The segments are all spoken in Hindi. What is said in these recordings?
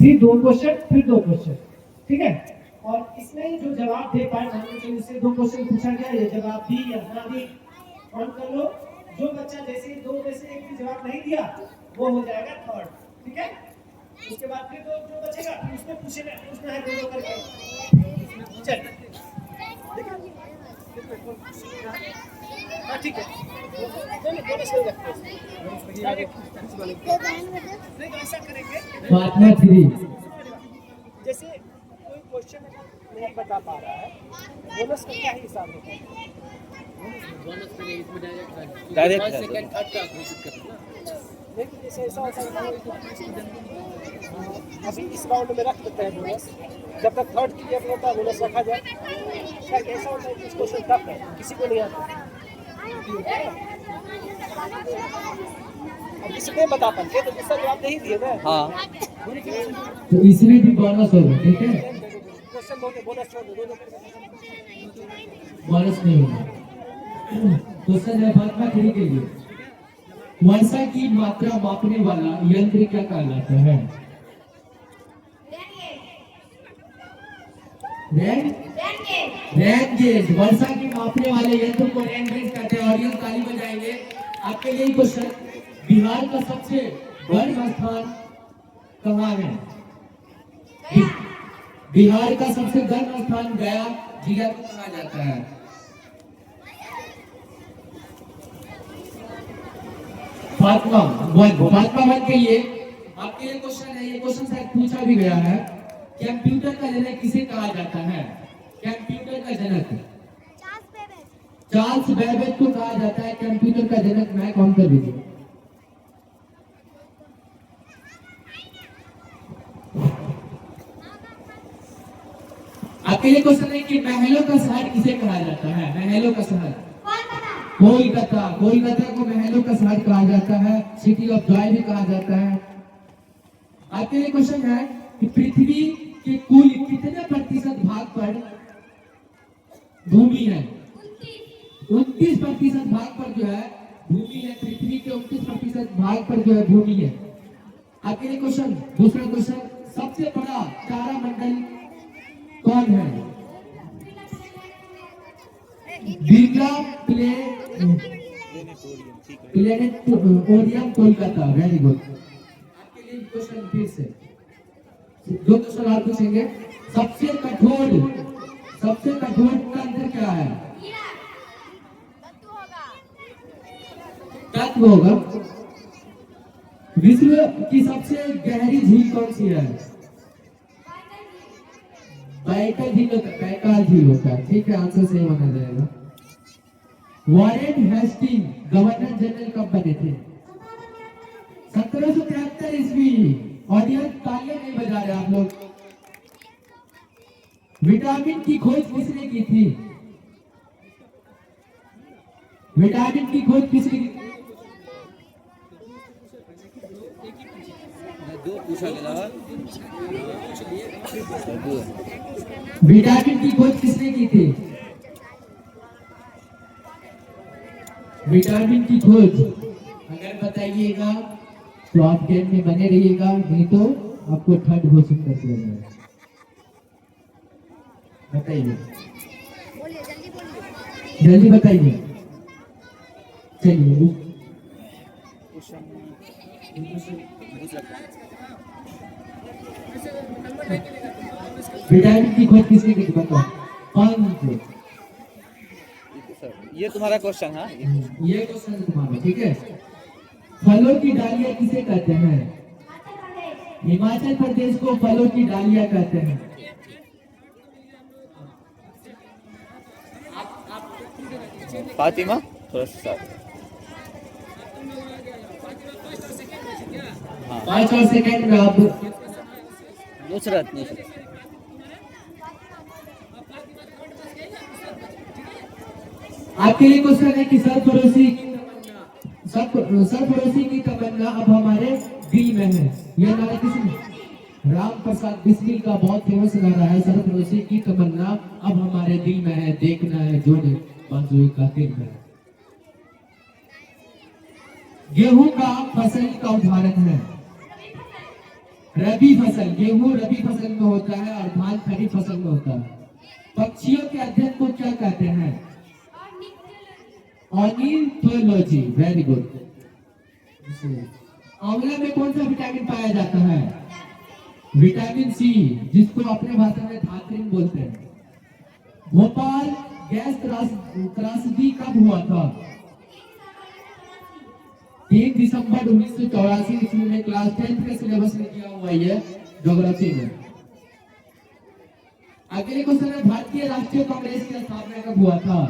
फिर 2 क्वेश्चन, फिर 2 क्वेश्चन, ठीक है। और इसमें जो जवाब दे पाए, मान लो इससे 2 क्वेश्चन पूछा गया, ये जवाब दी या ना दी, काउंट कर लो। जो बच्चा जैसे 2 में से 1 भी जवाब नहीं दिया वो हो जाएगा थर्ड, ठीक है। उसके बाद फिर जो बचेगा फिर उसको पूछना है 2 करके। चल हाँ ठीक है, ऐसा करेंगे। फातिमा 3 जैसे कोई क्वेश्चन नहीं बता पा रहा है, बोनस का क्या हिसाब होता है? डायरेक्ट सेकंड थर्ड का घोषित करना। लेकिन जैसे ऐसा होता है अभी इस राउंड में रख देते हैं बोनस, जब तक थर्ड क्लियर होता है बोनस रखा जाए। क्या ऐसा होता है कि क्वेश्चन टफ है, किसी को नहीं आता, अब किसी नहीं बता पाते तो दूसरा जवाब नहीं दिए ना। हाँ तो इसमें भी बोनस होगा, ठीक है। क्वेश्चन बोलते बोनस छोड़ दो, बोनस नहीं होगा। क्वेश्चन है फातिमा 3 के लिए, वर्षा की मात्रा मापने वाला यंत्र क्या कहलाता है? Rain gauge. वर्षा की मापने वाले यंत्र को रेन गेज कहते हैं। ऑडियंस ताली बजाएंगे आपके लिए। क्वेश्चन, बिहार का सबसे गर्म स्थान कहाँ है? बिहार का सबसे गर्म स्थान गया जिला को कहा जाता है। फातिमा 1 के लिए आपके लिए क्वेश्चन है। ये क्वेश्चन शायद पूछा भी गया है। कंप्यूटर का जनक किसे कहा जाता है? कंप्यूटर का जनक चार्ल्स बेबेज को कहा जाता है कंप्यूटर का जनक। मैं कौन कर दीजिए। आपके लिए क्वेश्चन है कि महलों का शहर किसे कहा जाता है? महलों का शहर कोलकाता। कोलकाता को महलों का शहर कहा जाता है, सिटी ऑफ जॉय भी कहा जाता है। आपके लिए क्वेश्चन है कि पृथ्वी के कुल कितने प्रतिशत भाग पर भूमि है? 29% भाग पर जो है भूमि है। पृथ्वी के 29% भाग पर जो है भूमि है। आपके लिए क्वेश्चन, दूसरा क्वेश्चन, सबसे बड़ा तारामंडल कौन है? Birla planetarium Kolkata. Very good. आपके लिए क्वेश्चन फिर से 2 क्वेश्चन और पूछेंगे। सबसे कठोर तंत्र क्या है? तत्व होगा। विश्व की सबसे गहरी झील कौन सी है? बैकल झील होता है, ठीक है। आंसर सही माना जाएगा। वॉरेन हेस्टिंग गवर्नर जनरल कब बने थे? 1773 ईस्वी। ऑडियंस तालियां नहीं बजा रहे आप लोग। विटामिन की खोज किसने की थी? विटामिन की खोज किसने की? विटामिन की खोज किसने की थी? विटामिन की खोज अगर बताइएगा तो आप गेम में बने रहिएगा, नहीं तो आपको ठंड घोषित कर दिया जाएगा। बताइए, जल्दी बताइए। चलिए विटामिन की खोज किसने की? बताओ। कौन? ये तुम्हारा क्वेश्चन है। ये क्वेश्चन तुम्हारा, ठीक है। फलों की डालियां किसे कहते हैं? हिमाचल प्रदेश को फलों की डालियां कहते हैं। फातिमा थोड़ा सा 5 और सेकंड में आप नुसरत आपके लिए क्वेश्चन है कि सरफरोशी की तमन्ना अब हमारे दिल में है। यह नारा किसने? राम प्रसाद बिस्मिल का बहुत फेमस नारा है। सरफरोशी की तमन्ना अब हमारे दिल में है, देखना है जो ने बाजुए का दिल में। गेहूं का फसल का उदाहरण है। रबी फसल, गेहूं रबी फसल में होता है और धान खरीफ फसल में होता है। पक्षियों के अध्ययन को क्या कहते हैं? ऑर्निथोलॉजी। Very good. आंवला में कौन सा विटामिन पाया जाता है? विटामिन सी, जिसको अपने भाषा में धात्रिन बोलते हैं। भोपाल गैस त्रासदी कब हुआ था? 3 दिसंबर 1984 ईस्वी में। क्लास 10th के सिलेबस में किया हुआ है ज्योग्राफी में। अगले क्वेश्चन है, भारतीय राष्ट्रीय कांग्रेस की स्थापना कब हुआ था?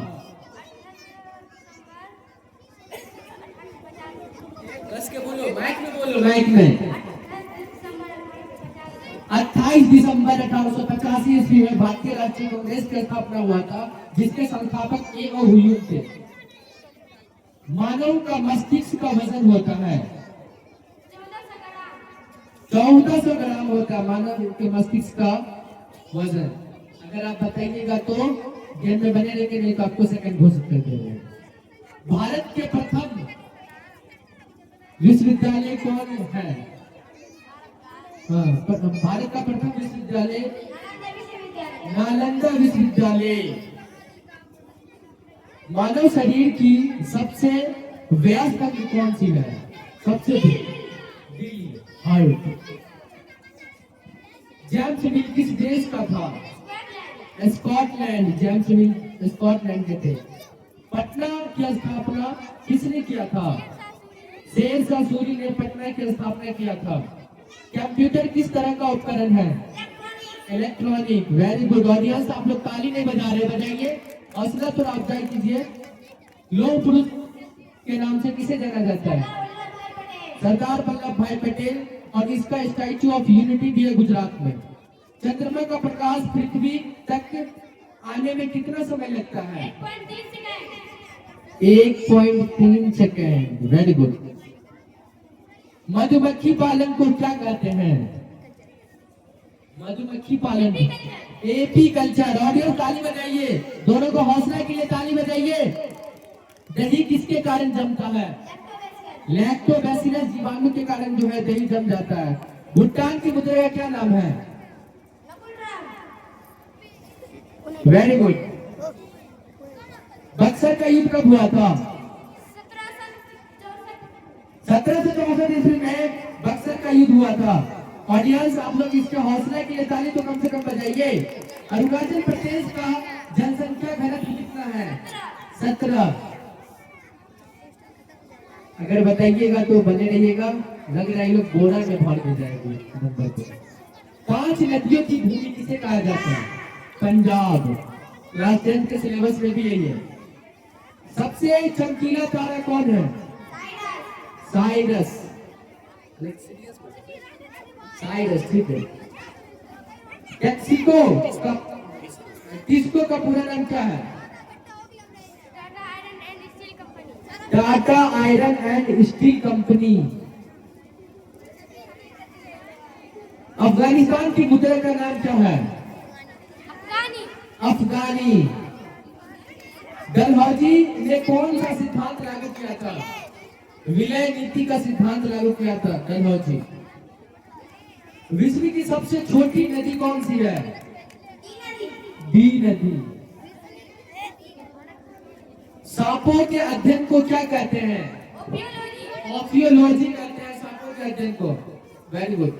कस के बोलो, माइक में बोलो, माइक में। 28 दिसंबर 1885 ईस्वी में भारतीय राष्ट्रीय कांग्रेस की स्थापना हुआ था, जिसके संस्थापक ए.ओ. हुयूम थे। मानव का मस्तिष्क का वजन होता है 1400 ग्राम होता है मानव के मस्तिष्क का वजन। अगर आप बताइएगा तो गेम में बने रहेंगे, नहीं तो आपको सेकंड घोषित कर देंगे। भारत के प्रथम विश्वविद्यालय कौन है? भारत का प्रथम विश्वविद्यालय नालंदा विश्वविद्यालय। मानव शरीर की सबसे व्यस्त अंग कौन सी है? सबसे हार्ट। जेम्स मिल किस देश का था? स्कॉटलैंड। जेम्स मिल स्कॉटलैंड के थे। पटना की स्थापना किसने किया था? शेरशाह सूरी ने पटना की स्थापना किया था। कंप्यूटर किस तरह का उपकरण है? इलेक्ट्रॉनिक। वेरी गुड ऑडियंस, आप लोग ताली नहीं बजा रहे, बजाइए। हौसला तो अफजाई कीजिए। लौह पुरुष के नाम से किसे जाना जाता है? सरदार वल्लभ भाई पटेल। और इसका स्टैच्यू ऑफ यूनिटी भी है गुजरात में। चंद्रमा का प्रकाश पृथ्वी तक आने में कितना समय लगता है? 1.3 सेकेंड। Very good. मधुमक्खी पालन को क्या कहते हैं? मधुमक्खी पालन एपी कल्चर। ऑडियो ताली बजाइए, दोनों को हौसला के लिए ताली बजाइए। दही किसके कारण जमता है? लैक्टोबैसिलस जीवाणु के कारण जो है दही जम जाता है। भूटान की मुद्रा का क्या नाम है? Very good. बक्सर का युद्ध कब हुआ था? 1764 ईस्वी में बक्सर का युद्ध हुआ था। ऑडियंस, आप लोग इसके हौसले के लिए ताली तो कम से कम बजाइए। अरुणाचल प्रदेश का जनसंख्या घनत्व कितना है? 17। अगर बताइएगा तो बने रहिएगा, लग रहा है ये लोग बोरा में भर हो जाएंगे नंबर पे। 5 नदियों की भूमि किसे कहा जाता है? पंजाब। क्लास 10 के सिलेबस में भी यही है। सबसे चमकीला तारा कौन है? साइरस। साइरस, ठीक है। टेक्सिको का पूरा नाम क्या है? Tata iron and steel company. Afghanistan की मुद्रा का नाम क्या है? अफगानी। डलहौजी ने कौन सा सिद्धांत लागू किया था? विलय नीति का सिद्धांत लागू किया था डलहौजी। विश्व की सबसे छोटी नदी कौन सी है? डी नदी। सांपों के अध्ययन को क्या कहते हैं? ऑफियोलॉजी कहते हैं सांपों के अध्ययन को। Very good.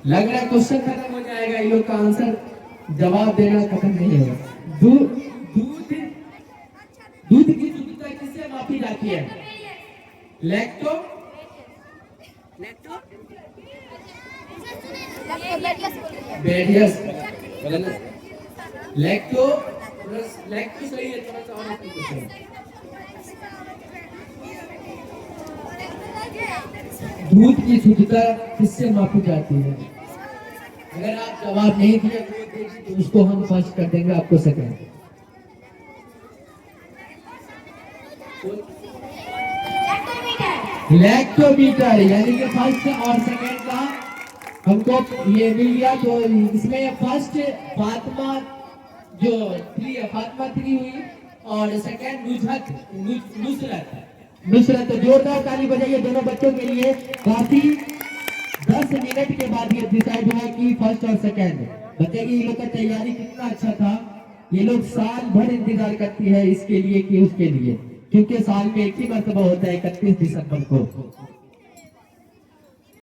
लग रहा है क्वेश्चन खत्म हो जाएगा, ये लोग का आंसर जवाब देना खत्म नहीं होगा। दूध की शुद्धता किससे मापी जाती है? लैक्टो बेरियस। लैक्टो सही है, थोड़ा सा और पूछो। दूध की शुद्धता किससे मापी जाती है? अगर आप जवाब नहीं दिया तो उसको हम फर्स्ट कर देंगे, आपको सेकंड। लैक्टोमीटर, यानी कि फर्स्ट और सेकंड का हमको ये मिल गया। तो इसमें फर्स्ट फातिमा जो 3 है, फातिमा 3 हुई और सेकंड नुसरत। जोरदार ताली बजाइए दोनों बच्चों के लिए। काफी 10 मिनट के बाद ये डिसाइड हुआ कि फर्स्ट और सेकंड। बताइए ये लोग का तैयारी कितना अच्छा था। ये लोग साल भर इंतजार करती है इसके लिए कि उसके लिए, क्योंकि साल में एक ही मर्तबा होता है 31 दिसंबर को।